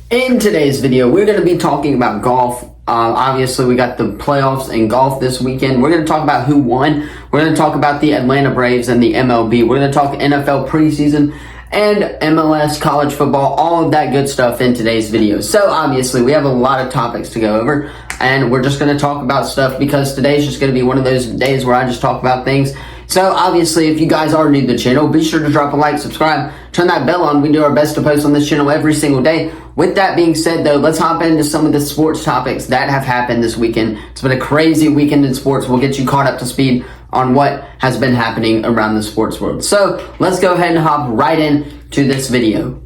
In today's video, we're going to be talking about golf. Obviously, we got the playoffs in golf this weekend. We're going to talk about who won. We're going to talk about the Atlanta Braves and the MLB. We're going to talk NFL preseason and MLS, college football, all of that good stuff in today's video. So, obviously, we have a lot of topics to go over, and we're just going to talk about stuff because today's just going to be one of those days where I just talk about things. So, obviously, if you guys are new to the channel, be sure to drop a like, subscribe, turn that bell on. We do our best to post on this channel every single day. With that being said, though, let's hop into some of the sports topics that have happened this weekend. It's been a crazy weekend in sports. We'll get you caught up to speed on what has been happening around the sports world. So, let's go ahead and hop right into this video.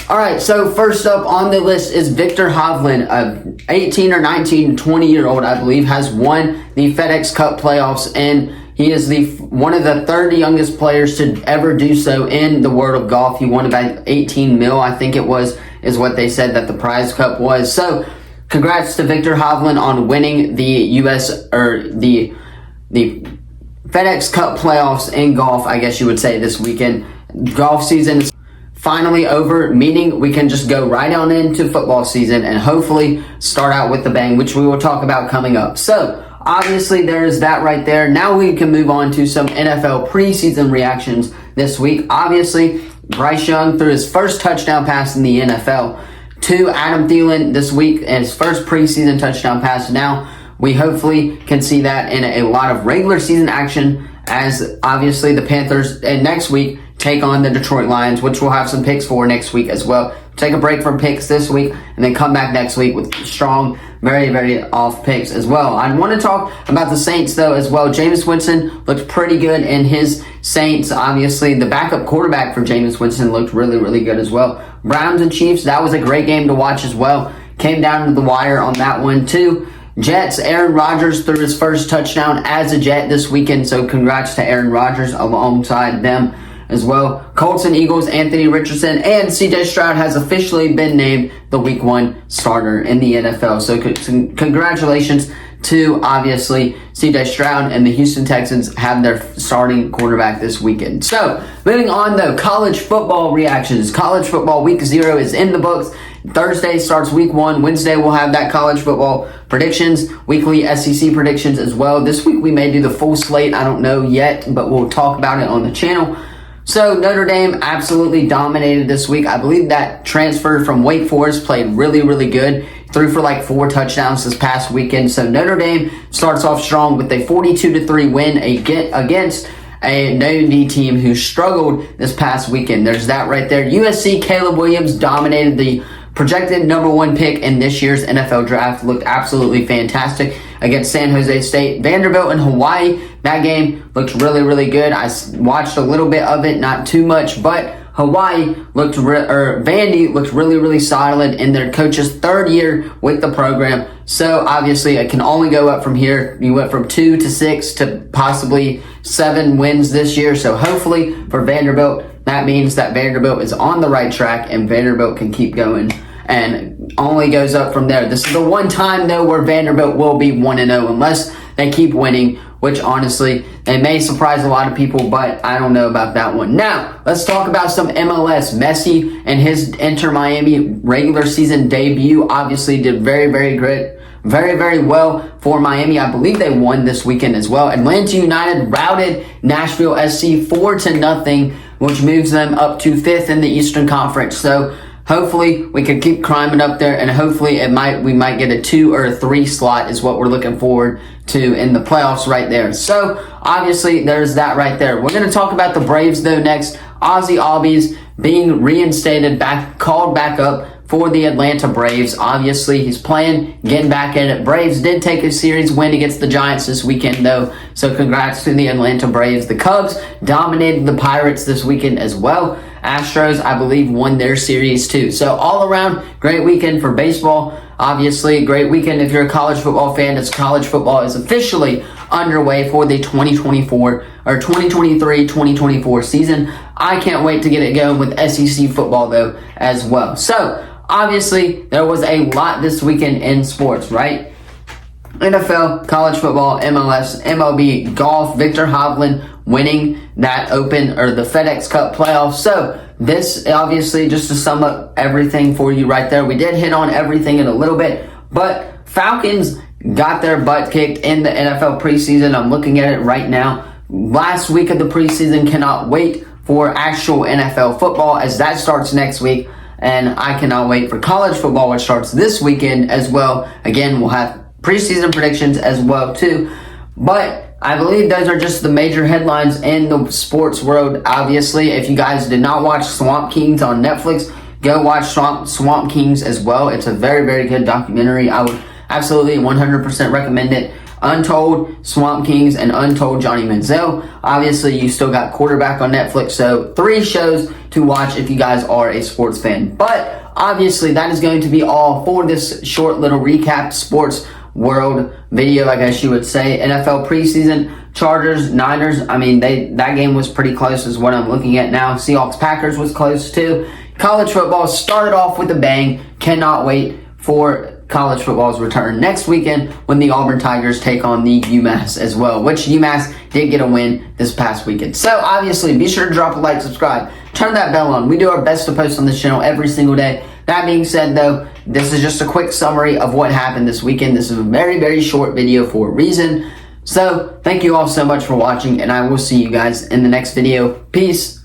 Alright, so first up on the list is Viktor Hovland, a 18 or 19, 20-year-old, I believe, has won the FedEx Cup playoffs, and he is one of the 30 youngest players to ever do so in the world of golf. He won about 18 mil, I think it was, is what they said that the prize cup was. So, congrats to Viktor Hovland on winning the the FedEx Cup playoffs in golf, I guess you would say, this weekend. Golf season is finally over, meaning we can just go right on into football season and hopefully start out with the bang, which we will talk about coming up. So, obviously, there's that right there. Now we can move on to some NFL preseason reactions this week. Obviously, Bryce Young threw his first touchdown pass in the NFL to Adam Thielen this week, and his first preseason touchdown pass. Now, we hopefully can see that in a lot of regular season action, as obviously the Panthers next week take on the Detroit Lions, which we'll have some picks for next week as well. Take a break from picks this week and then come back next week with strong, very, very off picks as well. I want to talk about the Saints, though, as well. Jameis Winston looked pretty good in his Saints. Obviously, the backup quarterback for Jameis Winston looked really, really good as well. Browns and Chiefs, that was a great game to watch as well. Came down to the wire on that one, too. Jets, Aaron Rodgers threw his first touchdown as a Jet this weekend, so congrats to Aaron Rodgers alongside them as well. Colts and Eagles, Anthony Richardson, and CJ Stroud has officially been named the Week 1 starter in the NFL. So congratulations to, obviously, CJ Stroud, and the Houston Texans have their starting quarterback this weekend. So, moving on, though, college football reactions. College football Week 0 is in the books. Thursday starts Week 1. Wednesday we'll have that college football predictions, weekly SEC predictions as well. This week we may do the full slate. I don't know yet, but we'll talk about it on the channel. So, Notre Dame absolutely dominated this week. I believe that transfer from Wake Forest played really, really good. Threw for like 4 touchdowns this past weekend. So, Notre Dame starts off strong with a 42-3 win against a Navy team who struggled this past weekend. There's that right there. USC, Caleb Williams dominated the projected #1 pick in this year's NFL draft. Looked absolutely fantastic against San Jose State. Vanderbilt and Hawaii, that game looked really, really good. I watched a little bit of it, not too much, but Hawaii looked, Vandy looked really, really solid in their coach's 3rd year with the program. So, obviously, it can only go up from here. You went from 2 to 6 to possibly 7 wins this year. So, hopefully, for Vanderbilt, that means that Vanderbilt is on the right track and Vanderbilt can keep going and only goes up from there. This is the one time, though, where Vanderbilt will be 1-0 unless they keep winning, which honestly, they may surprise a lot of people, but I don't know about that one. Now, let's talk about some MLS. Messi and his Inter Miami regular season debut obviously did very, very great. Very, very well for Miami. I believe they won this weekend as well. Atlanta United routed Nashville SC 4-0, which moves them up to 5th in the Eastern Conference. So, hopefully, we can keep climbing up there, and hopefully we might get a 2 or a 3 slot is what we're looking forward to in the playoffs right there. So, obviously, there's that right there. We're going to talk about the Braves, though, next. Ozzy Albies being reinstated, called back up for the Atlanta Braves. Obviously, he's playing, getting back at it. Braves did take a series win against the Giants this weekend, though, so congrats to the Atlanta Braves. The Cubs dominated the Pirates this weekend as well. Astros, I believe, won their series too. So all around, great weekend for baseball. Obviously, great weekend if you're a college football fan, as college football is officially underway for the 2024 or 2023-2024 season. I can't wait to get it going with SEC football, though, as well. So, obviously, there was a lot this weekend in sports, right? NFL, college football, MLS, MLB, golf, Viktor Hovland winning that the FedEx Cup playoffs. So, this, obviously, just to sum up everything for you right there, we did hit on everything in a little bit, but Falcons got their butt kicked in the NFL preseason. I'm looking at it right now. Last week of the preseason, cannot wait for actual NFL football as that starts next week. And I cannot wait for college football, which starts this weekend as well. Again, we'll have preseason predictions as well too. But I believe those are just the major headlines in the sports world. Obviously, if you guys did not watch Swamp Kings on Netflix, go watch Swamp Kings as well. It's a very, very good documentary. I would absolutely 100% recommend it. Untold, Swamp Kings, and Untold Johnny Manziel. Obviously, you still got Quarterback on Netflix, so 3 shows to watch if you guys are a sports fan. But obviously, that is going to be all for this short little recap sports world video, I guess you would say. NFL preseason, Chargers, Niners. I mean, that game was pretty close is what I'm looking at now. Seahawks, Packers was close too. College football started off with a bang. Cannot wait for college football's return next weekend when the Auburn Tigers take on the UMass as well, which UMass did get a win this past weekend. So obviously, be sure to drop a like, subscribe, turn that bell on. We do our best to post on this channel every single day. That being said, though, this is just a quick summary of what happened this weekend. This is a very, very short video for a reason. So thank you all so much for watching, and I will see you guys in the next video. Peace.